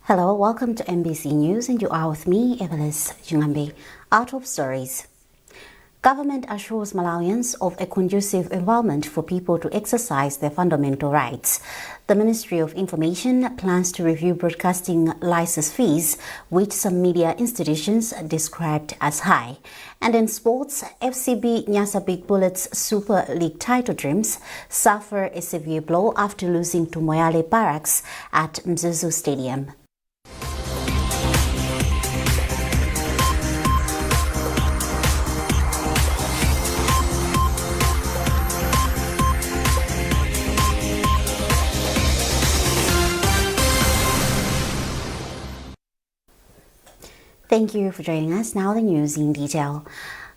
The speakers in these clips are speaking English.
Hello, welcome to MBC News, and you are with me, Evelis Jungambi. Our top stories. Government assures Malawians of a conducive environment for people to exercise their fundamental rights. The Ministry of Information plans to review broadcasting license fees, which some media institutions described as high. And in sports, FCB Nyasa Big Bullets Super League title dreams suffer a severe blow after losing to Moyale Barracks at Mzuzu Stadium. Thank you for joining us. Now the news in detail.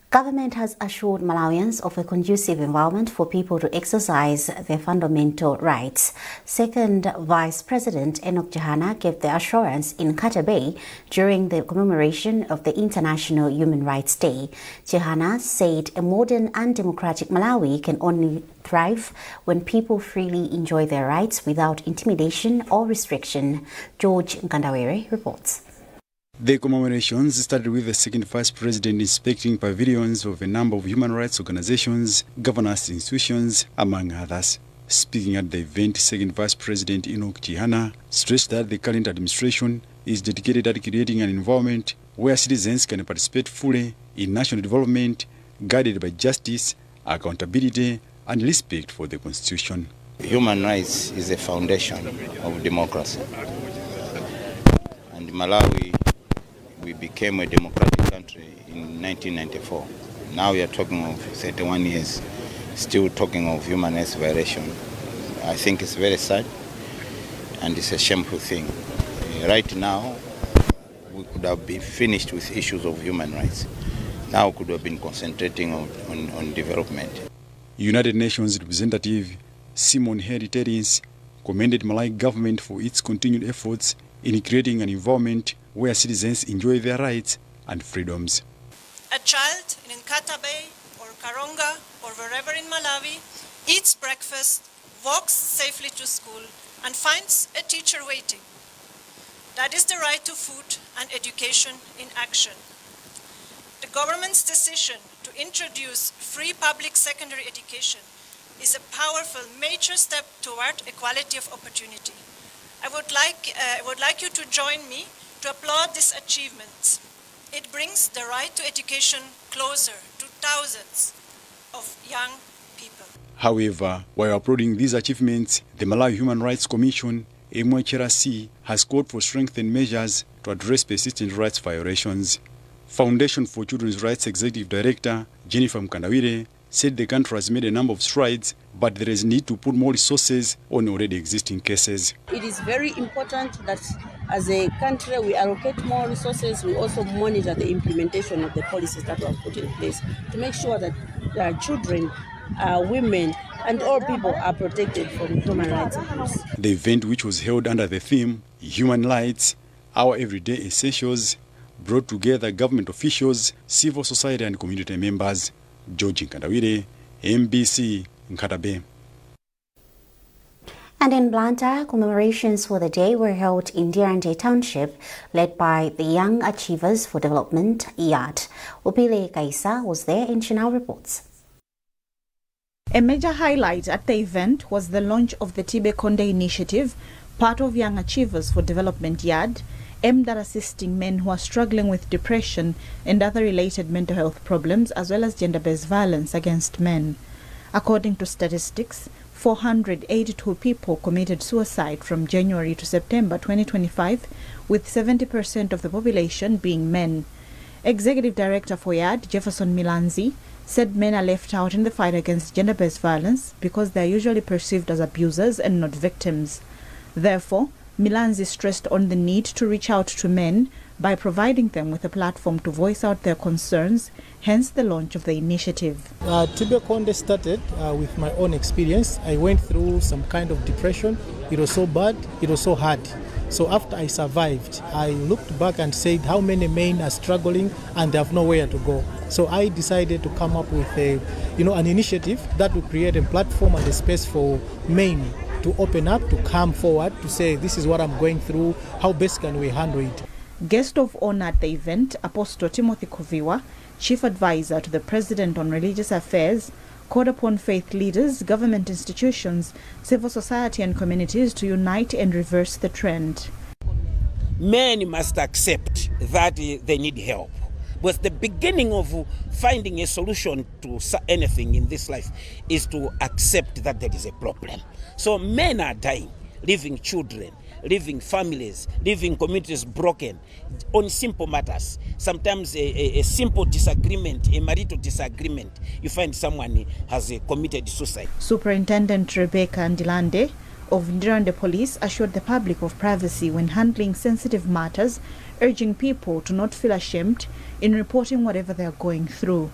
Government has assured Malawians of a conducive environment for people to exercise their fundamental rights. Second Vice President Enoch Johana gave the assurance in Katabe during the commemoration of the International Human Rights Day. Johana said a modern and democratic Malawi can only thrive when people freely enjoy their rights without intimidation or restriction. George Nkandawere reports. The commemorations started with the second vice president inspecting pavilions of a number of human rights organizations, governance institutions, among others. Speaking at the event, second vice president Enoch Johana stressed that the current administration is dedicated at creating an environment where citizens can participate fully in national development, guided by justice, accountability, and respect for the constitution. Human rights is a foundation of democracy. And Malawi, we became a democratic country in 1994. Now we are talking of 31 years, still talking of human rights violation. I think it's very sad and it's a shameful thing. Right now, we could have been finished with issues of human rights. Now we could have been concentrating on development. United Nations representative Simon Henry Terence commended Malawi government for its continued efforts in creating an environment where citizens enjoy their rights and freedoms. A child in Nkata Bay or Karonga or wherever in Malawi eats breakfast, walks safely to school, and finds a teacher waiting. That is the right to food and education in action. The government's decision to introduce free public secondary education is a powerful major step toward equality of opportunity. I would like you to join me to applaud these achievements. It brings the right to education closer to thousands of young people. However, while applauding these achievements, the Malawi Human Rights Commission, MHRC, has called for strengthened measures to address persistent rights violations. Foundation for Children's Rights Executive Director Jennifer Mkandawire said the country has made a number of strides, but there is need to put more resources on already existing cases. It is very important that as a country we allocate more resources. We also monitor the implementation of the policies that were put in place to make sure that children, women, and all people are protected from human rights abuse. The event, which was held under the theme Human Rights, Our Everyday Essentials, brought together government officials, civil society, and community members. George Nkandawire, MBC, Nkatabe. And in Blantyre, commemorations for the day were held in Dirante Township, led by the Young Achievers for Development, YAD. Opile Kaisa was there and she now reports. A major highlight at the event was the launch of the Tibe Konde initiative, part of Young Achievers for Development, YAD, aimed at assisting men who are struggling with depression and other related mental health problems, as well as gender-based violence against men. According to statistics, 482 people committed suicide from January to September 2025, with 70% of the population being men. Executive Director for YAD, Jefferson Milanzi, said men are left out in the fight against gender-based violence because they are usually perceived as abusers and not victims. Therefore, Milanzi stressed on the need to reach out to men by providing them with a platform to voice out their concerns, hence the launch of the initiative. Tibe Konde started with my own experience. I went through some kind of depression. It was so bad, it was so hard. So after I survived, I looked back and said how many men are struggling and they have nowhere to go. So I decided to come up with an initiative that will create a platform and a space for men to open up, to come forward, to say, this is what I'm going through, how best can we handle it. Guest of honor at the event, Apostle Timothy Koviwa, Chief Advisor to the President on Religious Affairs, called upon faith leaders, government institutions, civil society and communities to unite and reverse the trend. Men must accept that they need help. Because the beginning of finding a solution to anything in this life is to accept that there is a problem. So men are dying, leaving children, leaving families, leaving communities broken on simple matters. Sometimes a simple disagreement, a marital disagreement, you find someone has committed suicide. Superintendent Rebecca Ndilande of Ndirande Police assured the public of privacy when handling sensitive matters, urging people to not feel ashamed in reporting whatever they are going through.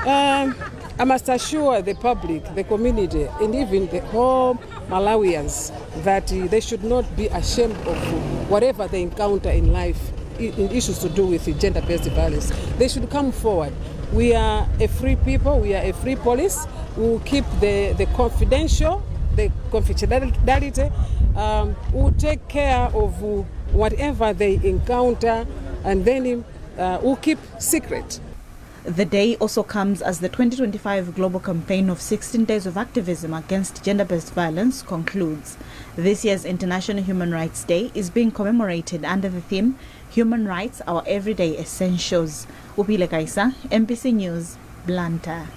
I must assure the public, the community, and even the whole Malawians that they should not be ashamed of whatever they encounter in life, in issues to do with gender-based violence. They should come forward. We are a free people, we are a free police. We will keep the confidential, the confidentiality. We will take care of whatever they encounter, and then we'll keep secret. The day also comes as the 2025 global campaign of 16 days of activism against gender-based violence concludes. This year's International Human Rights Day is being commemorated under the theme, Human Rights, Our Everyday Essentials. Upile Kaisa, MPC News, Blantyre.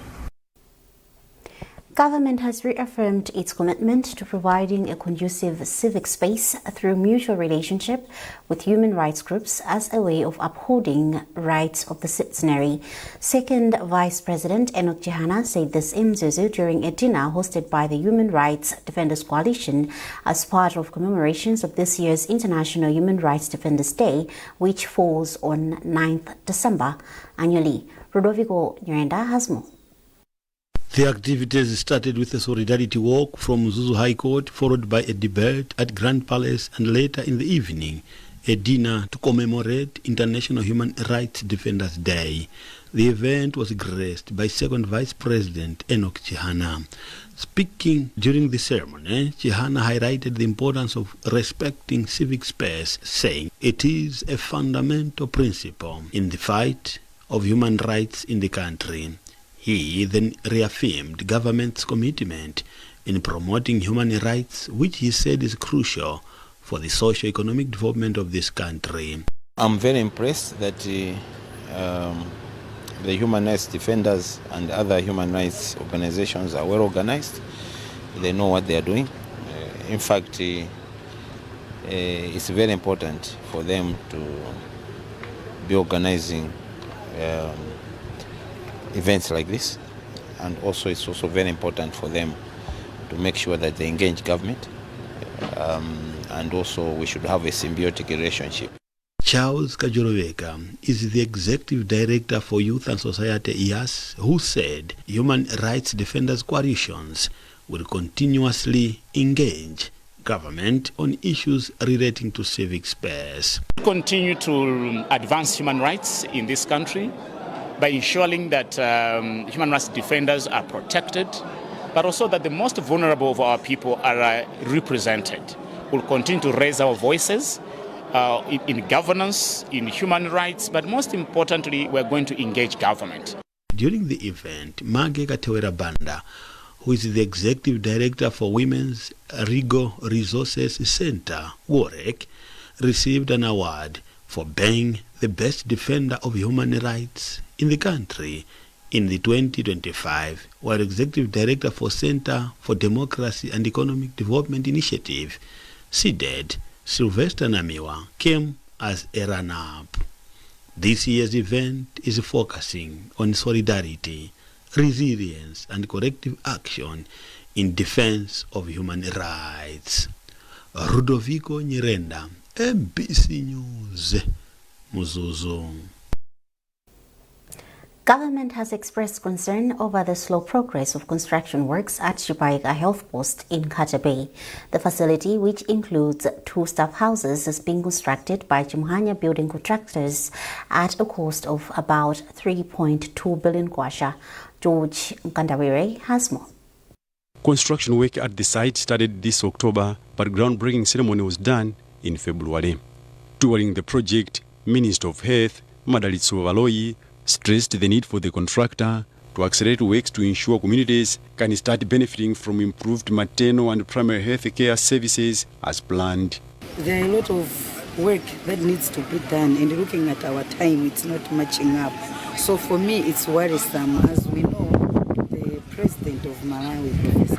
Government has reaffirmed its commitment to providing a conducive civic space through mutual relationship with human rights groups as a way of upholding rights of the citizenry. Second Vice President Enoch Chihana said this in Mzuzu during a dinner hosted by the Human Rights Defenders Coalition as part of commemorations of this year's International Human Rights Defenders Day, which falls on 9th December annually. Rodoviko Nyirenda has more. The activities started with a solidarity walk from Zuzu High Court, followed by a debate at Grand Palace, and later in the evening, a dinner to commemorate International Human Rights Defenders Day. The event was graced by Second Vice President Enoch Chihana. Speaking during the ceremony, Chihana highlighted the importance of respecting civic space, saying it is a fundamental principle in the fight of human rights in the country. He then reaffirmed government's commitment in promoting human rights, which he said is crucial for the socio-economic development of this country. I'm very impressed that the human rights defenders and other human rights organizations are well organized. They know what they are doing. In fact, it's very important for them to be organizing events like this, and also it's also very important for them to make sure that they engage government, and also we should have a symbiotic relationship. Charles Kajoroveka is the Executive Director for Youth and Society IAS, who said human rights defenders coalitions will continuously engage government on issues relating to civic space. We continue to advance human rights in this country by ensuring that human rights defenders are protected, but also that the most vulnerable of our people are represented. We'll continue to raise our voices in governance, in human rights, but most importantly, we're going to engage government. During the event, Mage Katewera Banda, who is the Executive Director for Women's Rigo Resources Center, WAREC, received an award for being the best defender of human rights in the country in the 2025, while Executive Director for Center for Democracy and Economic Development Initiative, CDED, Sylvester Namiwa, came as a runner-up. This year's event is focusing on solidarity, resilience, and corrective action in defense of human rights. Rodoviko Nyirenda, MPC News, Muzuzu. Government has expressed concern over the slow progress of construction works at Chipaiga Health Post in Nkata Bay. The facility, which includes 2 staff houses, is being constructed by Chimhanya building contractors at a cost of about 3.2 billion kwacha. George Nkandawire has more. Construction work at the site started this October, but groundbreaking ceremony was done in February. Touring the project, Minister of Health, Madalitso Valoi, stressed the need for the contractor to accelerate works to ensure communities can start benefiting from improved maternal and primary health care services as planned. There are a lot of work that needs to be done, and looking at our time, it's not matching up. So for me, it's worrisome. As we know, the President of Malawi, Professor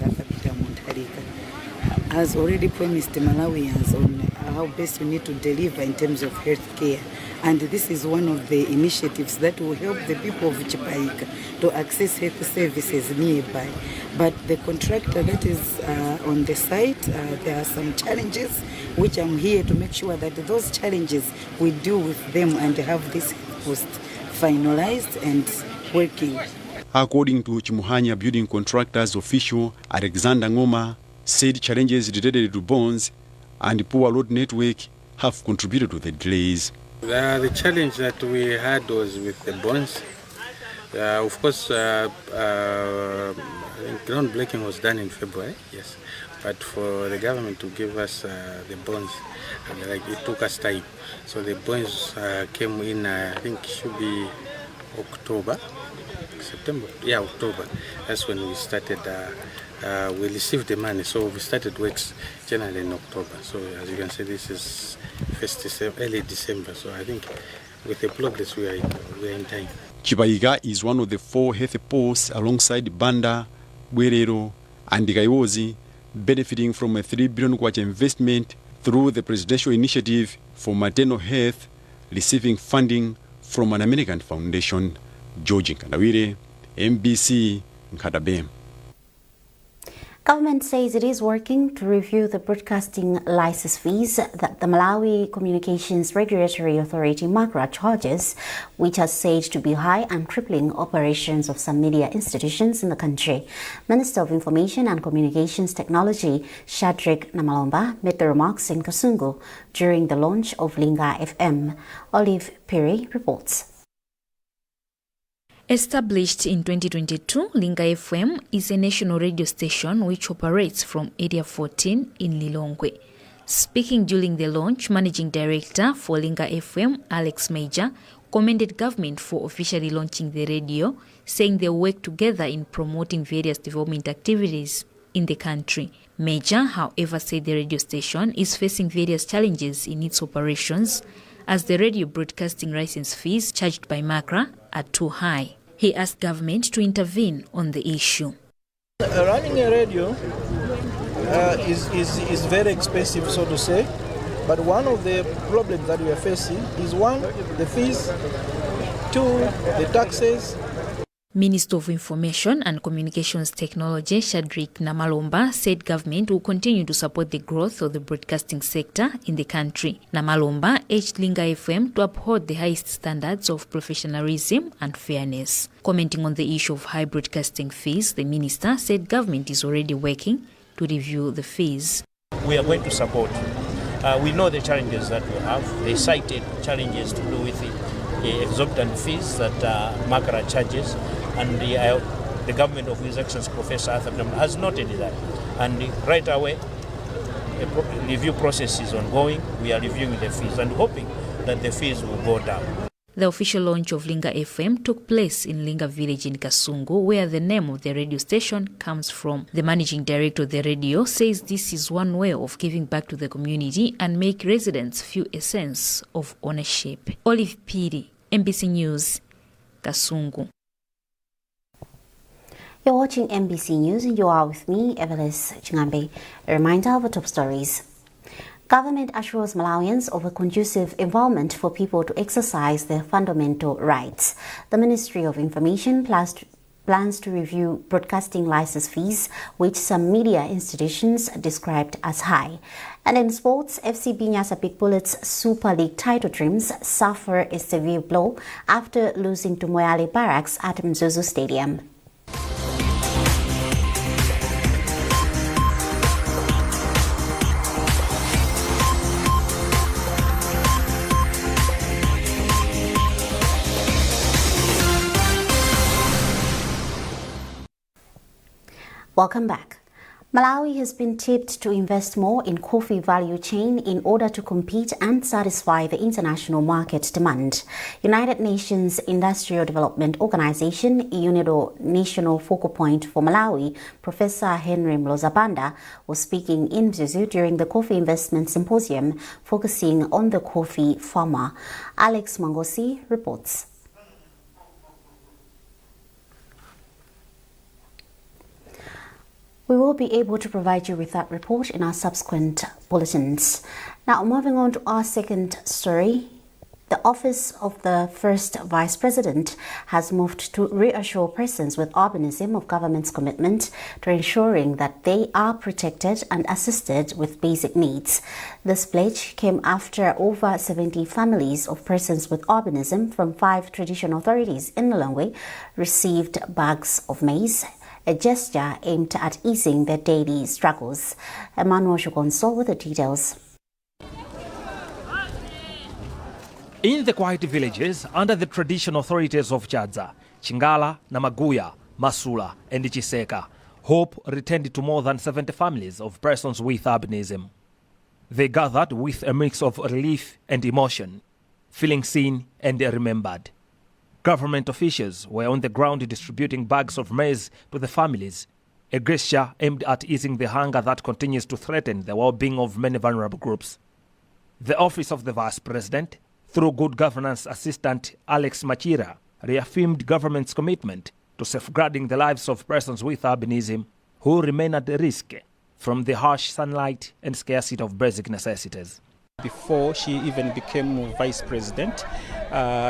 Montarika, has already promised Malawians on how best we need to deliver in terms of health care. And this is one of the initiatives that will help the people of Chipaika to access health services nearby. But the contractor that is on the site, there are some challenges which I'm here to make sure that those challenges we deal with them and have this post finalized and working. According to Chimuhanya building contractors official Alexander Ngoma, said challenges related to bonds and poor road network have contributed to the delays. The challenge that we had was with the bonds. Of course, I think groundbreaking was done in February, yes. But for the government to give us the bonds, it took us time. So the bonds came in, I think should be October, September, yeah, October. That's when we started. We received the money, so we started works generally in October. So as you can see, this is early December. So I think with the progress we are in time. Chipaika is one of the 4 health posts alongside Banda, Lero, and Kaiwozi, benefiting from a 3 billion kwacha investment through the Presidential Initiative for Maternal Health, receiving funding from an American foundation. George Nkandawire, MBC, Nkadabe. Government says it is working to review the broadcasting license fees that the Malawi Communications Regulatory Authority MACRA charges, which are said to be high and crippling operations of some media institutions in the country. Minister of Information and Communications Technology Shadrack Namalomba made the remarks in Kasungu during the launch of Linga FM. Olive Perry reports. Established in 2022, Linga FM is a national radio station which operates from Area 14 in Lilongwe. Speaking during the launch, Managing Director for Linga FM, Alex Major, commended government for officially launching the radio, saying they work together in promoting various development activities in the country. Major, however, said the radio station is facing various challenges in its operations as the radio broadcasting license fees charged by MACRA are too high. He asked government to intervene on the issue. Running a radio is very expensive, so to say, but one of the problems that we are facing is one, the fees, two, the taxes. Minister of Information and Communications Technology Shadrack Namalomba said government will continue to support the growth of the broadcasting sector in the country. Namalomba urged Linga FM to uphold the highest standards of professionalism and fairness. Commenting on the issue of high broadcasting fees, the minister said government is already working to review the fees. We are going to support. We know the challenges that we have. They cited challenges to do with the exorbitant fees that MACRA charges. And the government of His Excellency Professor Arthur has noted that. And right away, a review process is ongoing. We are reviewing the fees and hoping that the fees will go down. The official launch of Linga FM took place in Linga village in Kasungu, where the name of the radio station comes from. The managing director of the radio says this is one way of giving back to the community and make residents feel a sense of ownership. Olive Piri, MBC News, Kasungu. You're watching MBC News and you are with me, Evelis Chingambe. A reminder of the top stories. Government assures Malawians of a conducive environment for people to exercise their fundamental rights. The Ministry of Information plans to review broadcasting license fees, which some media institutions described as high. And in sports, FC Binyasa Big Bullets Super League title dreams suffer a severe blow after losing to Moyale Barracks at Mzuzu Stadium. Welcome back. Malawi has been tipped to invest more in coffee value chain in order to compete and satisfy the international market demand. United Nations Industrial Development Organization, UNIDO National Focal Point for Malawi, Professor Henry Mlozapanda, was speaking in Mzuzu during the Coffee Investment Symposium, focusing on the coffee farmer. Alex Mangosi reports. We will be able to provide you with that report in our subsequent bulletins. Now, moving on to our second story. The Office of the First Vice President has moved to reassure persons with albinism of government's commitment to ensuring that they are protected and assisted with basic needs. This pledge came after over 70 families of persons with albinism from 5 traditional authorities in Lilongwe received bags of maize, a gesture aimed at easing their daily struggles. Emmanuel Shukonso with the details. In the quiet villages under the traditional authorities of Chadza, Chingala, Namaguya, Masula and Chiseka, hope returned to more than 70 families of persons with albinism. They gathered with a mix of relief and emotion, feeling seen and remembered. Government officials were on the ground distributing bags of maize to the families, a gesture aimed at easing the hunger that continues to threaten the well-being of many vulnerable groups. The Office of the Vice President, through Good Governance Assistant Alex Machira, reaffirmed government's commitment to safeguarding the lives of persons with albinism who remain at risk from the harsh sunlight and scarcity of basic necessities. Before she even became vice president,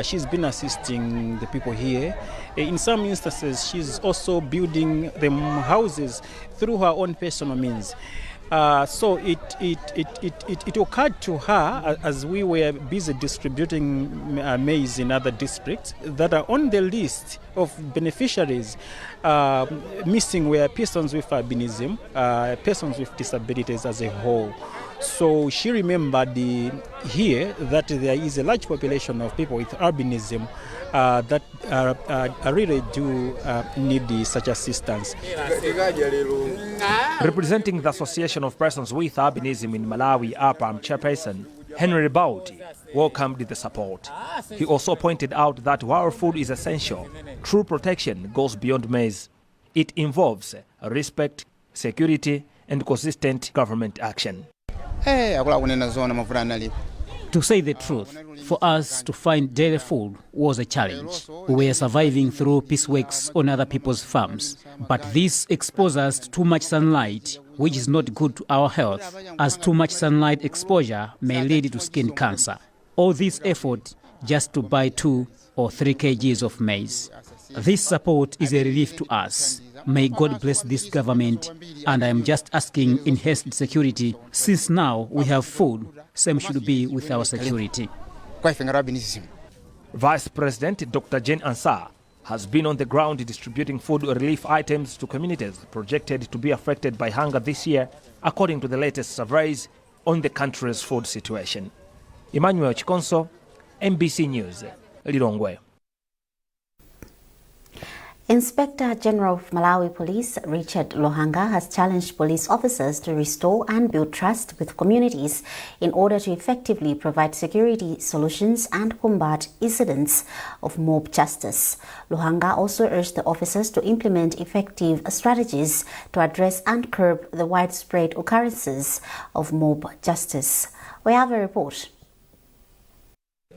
she's been assisting the people here. In some instances, she's also building them houses through her own personal means. So it occurred to her, as we were busy distributing maize in other districts, that are on the list of beneficiaries missing were persons with albinism, persons with disabilities as a whole. So she remembered here that there is a large population of people with albinism that really do need such assistance. Representing the Association of Persons with Albinism in Malawi, APAM chairperson Henry Bauti welcomed the support. He also pointed out that while food is essential, true protection goes beyond maize. It involves respect, security, and consistent government action. To say the truth, for us to find daily food was a challenge. We were surviving through pieceworks on other people's farms. But this exposed us to too much sunlight, which is not good to our health, as too much sunlight exposure may lead to skin cancer. All this effort just to buy 2 or 3 kgs of maize. This support is a relief to us. May God bless this government, and I am just asking enhanced security, since now we have food, same should be with our security. Vice President Dr. Jane Ansah has been on the ground distributing food relief items to communities projected to be affected by hunger this year, according to the latest surveys on the country's food situation. Emmanuel Chikonso, MBC News, Lilongwe. Inspector General of Malawi Police Richard Lohanga has challenged police officers to restore and build trust with communities in order to effectively provide security solutions and combat incidents of mob justice. Lohanga also urged the officers to implement effective strategies to address and curb the widespread occurrences of mob justice. We have a report.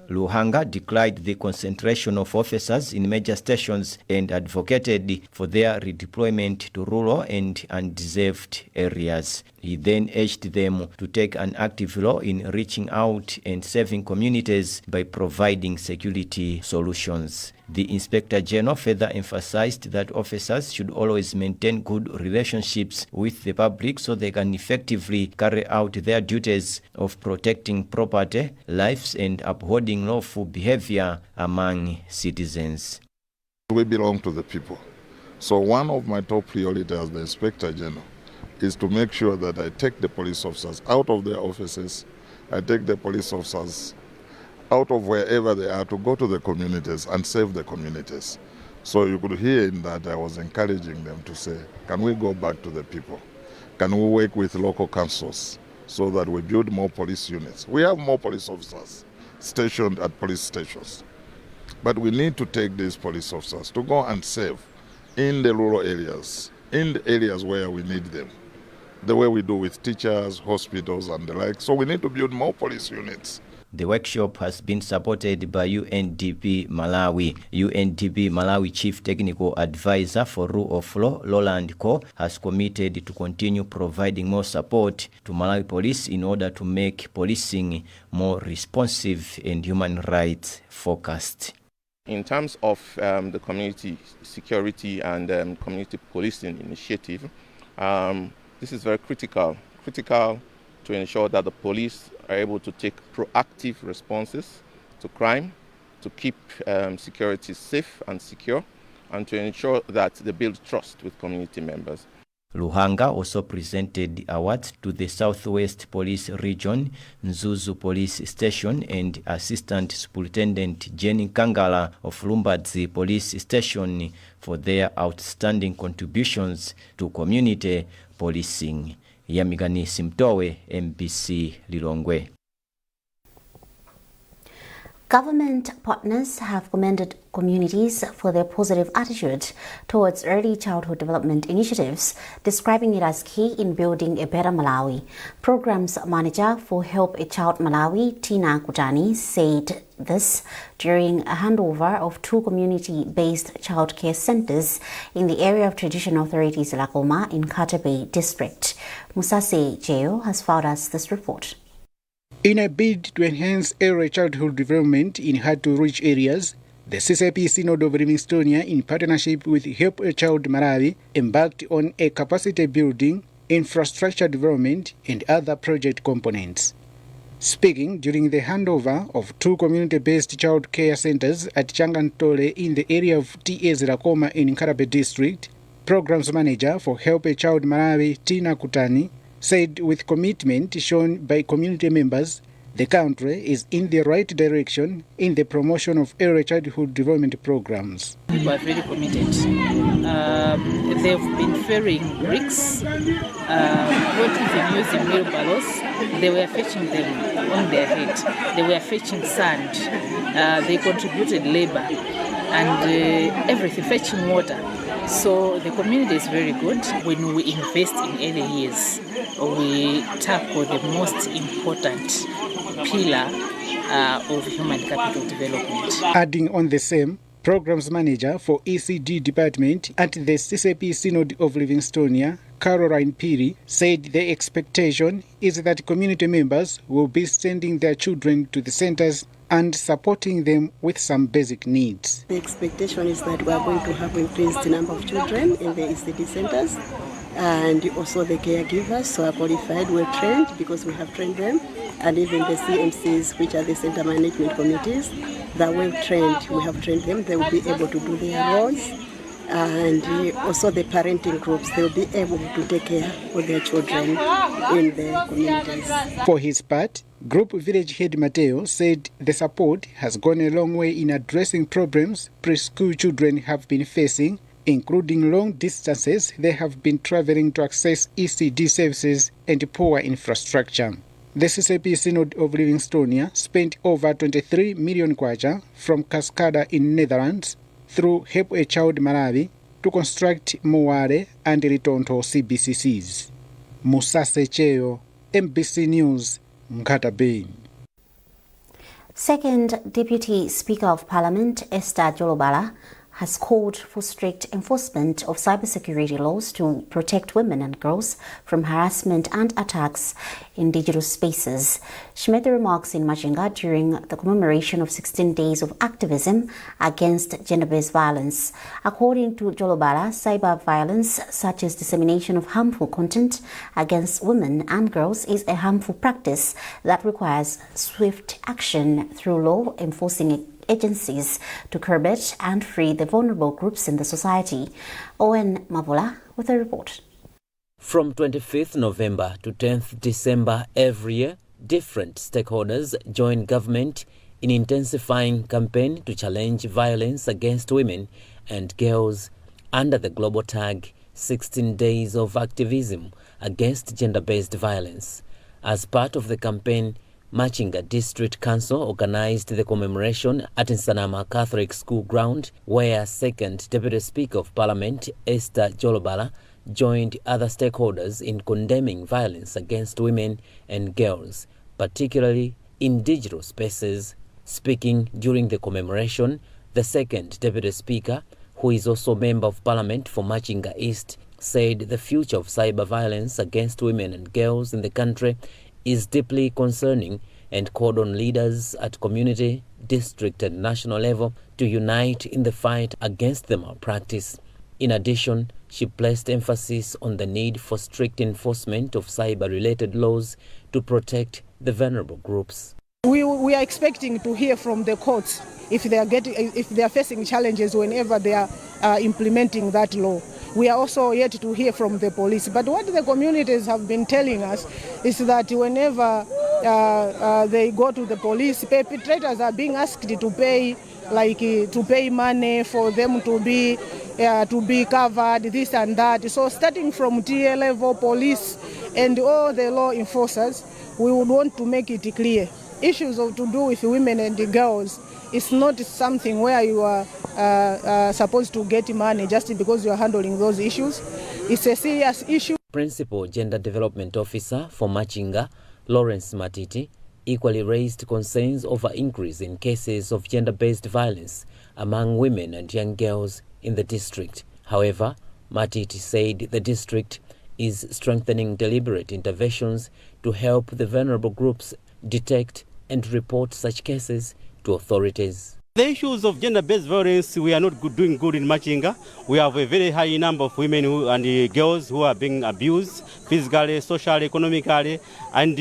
Lohanga declared the concentration of officers in major stations and advocated for their redeployment to rural and undeserved areas. He then urged them to take an active role in reaching out and serving communities by providing security solutions. The Inspector General further emphasized that officers should always maintain good relationships with the public so they can effectively carry out their duties of protecting property, lives, and upholding lawful behavior among citizens. We belong to the people. So one of my top priorities as the Inspector General is to make sure that I take the police officers out of their offices, I take the police officers out of wherever they are to go to the communities and save the communities. So you could hear in that I was encouraging them to say, can we go back to the people? Can we work with local councils so that we build more police units? We have more police officers stationed at police stations, but we need to take these police officers to go and serve in the rural areas, in the areas where we need them, the way we do with teachers, hospitals and the like. So we need to build more police units. The workshop has been supported by UNDP Malawi. UNDP Malawi Chief Technical Advisor for Rule of Law, Roland Ko, has committed to continue providing more support to Malawi Police in order to make policing more responsive and human rights focused. In terms of the community security and community policing initiative, this is very critical to ensure that the police are able to take proactive responses to crime, to keep security safe and secure, and to ensure that they build trust with community members. Luhanga also presented the awards to the Southwest Police Region, Nzuzu Police Station, and Assistant Superintendent Jenny Kangala of Lumbadzi Police Station for their outstanding contributions to community policing. Yamigani Simtowe, MBC Lilongwe. Government partners have commended communities for their positive attitude towards early childhood development initiatives, describing it as key in building a better Malawi. Programs Manager for Help a Child Malawi, Tina Kutani, said this during a handover of 2 community-based childcare centers in the area of Traditional Authorities Lakoma in Nkata Bay District. Musase Jeo has filed us this report. In a bid to enhance early childhood development in hard-to-reach areas, the CCP Synod of Livingstonia, in partnership with Help a Child Malawi, embarked on a capacity building, infrastructure development, and other project components. Speaking during the handover of 2 community-based child care centers at Changantole in the area of TS Lakoma in Nkata Bay District, Programs Manager for Help a Child Malawi, Tina Kutani, said with commitment shown by community members, the country is in the right direction in the promotion of early childhood development programs. People are very committed. They've been ferrying bricks, not even using wheelbarrows. They were fetching them on their head. They were fetching sand. They contributed labor and everything, fetching water. So the community is very good. When we invest in early years, we tackle the most important pillar of human capital development. Adding on the same, Programs Manager for ECD Department at the CCP Synod of Livingstonia, Caroline Piri, said the expectation is that community members will be sending their children to the centers and supporting them with some basic needs. The expectation is that we are going to have increased number of children in the ECD centers, and also the caregivers, so are qualified, we're trained because we have trained them, and even the CMCs, which are the center management committees, that we've trained, we have trained them, they will be able to do their roles, and also the parenting groups, they will be able to take care of their children in the communities. For his part, Group Village Head Mateo said the support has gone a long way in addressing problems preschool children have been facing, including long distances they have been traveling to access ECD services and poor infrastructure. The CCP Synod of Livingstonia spent over 23 million kwacha from Cascada in Netherlands through Help a Child Malawi to construct Moare and Litonto CBCCs. Musase Cheo, MBC News, Nkata Bay. Second Deputy Speaker of Parliament, Esther Jolobala, has called for strict enforcement of cybersecurity laws to protect women and girls from harassment and attacks in digital spaces. She made the remarks in Machinga during the commemoration of 16 days of activism against gender-based violence. According to Jolobala, cyber violence, such as dissemination of harmful content against women and girls, is a harmful practice that requires swift action through law enforcing agencies to curb it and free the vulnerable groups in the society. Owen Mavula with a report. From 25th November to 10th December every year, different stakeholders join government in intensifying campaign to challenge violence against women and girls under the global tag 16 Days of Activism against gender-based violence. As part of the campaign, Machinga District Council organized the commemoration at Nsanama Catholic School ground, where Second Deputy Speaker of Parliament Esther Jolobala joined other stakeholders in condemning violence against women and girls, particularly in digital spaces. Speaking during the commemoration, the Second Deputy Speaker, who is also Member of Parliament for Machinga East, said the future of cyber violence against women and girls in the country is deeply concerning and called on leaders at community, district and national level to unite in the fight against the malpractice. In addition, she placed emphasis on the need for strict enforcement of cyber-related laws to protect the vulnerable groups. We are expecting to hear from the courts if they are facing challenges whenever they are implementing that law. We are also yet to hear from the police. But what the communities have been telling us is that whenever they go to the police, perpetrators are being asked to pay, to pay money for them to be covered, this and that. So starting from tier level police and all the law enforcers, we would want to make it clear. Issues to do with women and the girls, it's not something where you are supposed to get money just because you are handling those issues. It's a serious issue. Principal Gender Development Officer for Machinga, Lawrence Matiti, equally raised concerns over increase in cases of gender-based violence among women and young girls in the district. However, Matiti said the district is strengthening deliberate interventions to help the vulnerable groups detect and report such cases to authorities. The issues of gender-based violence, we are not doing good in Machinga. We have a very high number of women and girls who are being abused physically, socially, economically, and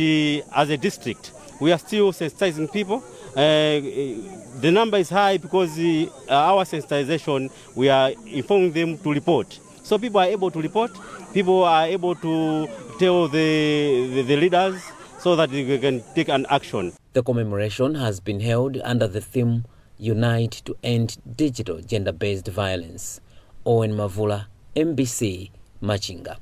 as a district, we are still sensitizing people. The number is high because our sensitization, we are informing them to report. So people are able to report, people are able to tell the leaders so that they can take an action. The commemoration has been held under the theme Unite to End Digital Gender-Based Violence. Owen Mavula, MBC, Machinga.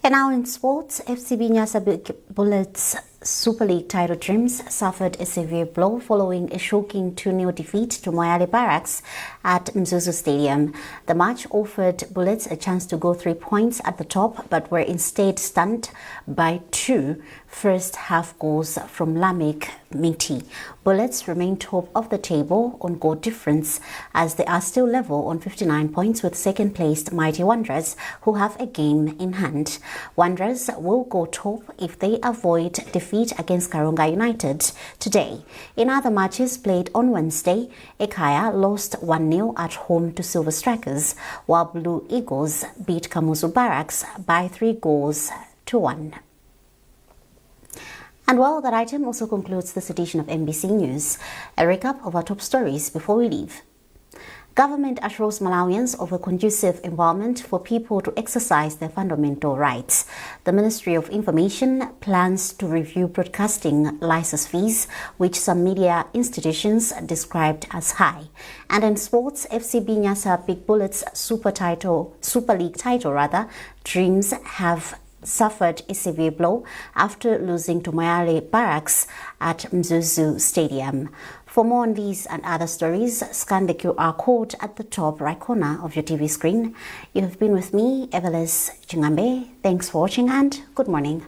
And now in sports, FCB Nyasa Bullets Super League title dreams suffered a severe blow following a shocking 2-0 defeat to Moyale Barracks at Mzuzu Stadium. The match offered Bullets a chance to go 3 points at the top, but were instead stunned by 2 first-half goals from Lamek Minty. Bullets remain top of the table on goal difference as they are still level on 59 points with second-placed Mighty Wanderers, who have a game in hand. Wanderers will go top if they avoid defeat against Karonga United today. In other matches played on Wednesday, Ekaya lost 1-0 at home to Silver Strikers, while Blue Eagles beat Kamuzu Barracks by 3-1. And well, that item also concludes this edition of MBC News. A recap of our top stories before we leave. Government assures Malawians of a conducive environment for people to exercise their fundamental rights. The Ministry of Information plans to review broadcasting license fees, which some media institutions described as high. And in sports, FCB Nyasa Big Bullets Super League title dreams have suffered a severe blow after losing to Moyale Barracks at Mzuzu Stadium. For more on these and other stories, scan the QR code at the top right corner of your TV screen. You have been with me, Evelis Chingambe. Thanks for watching and good morning.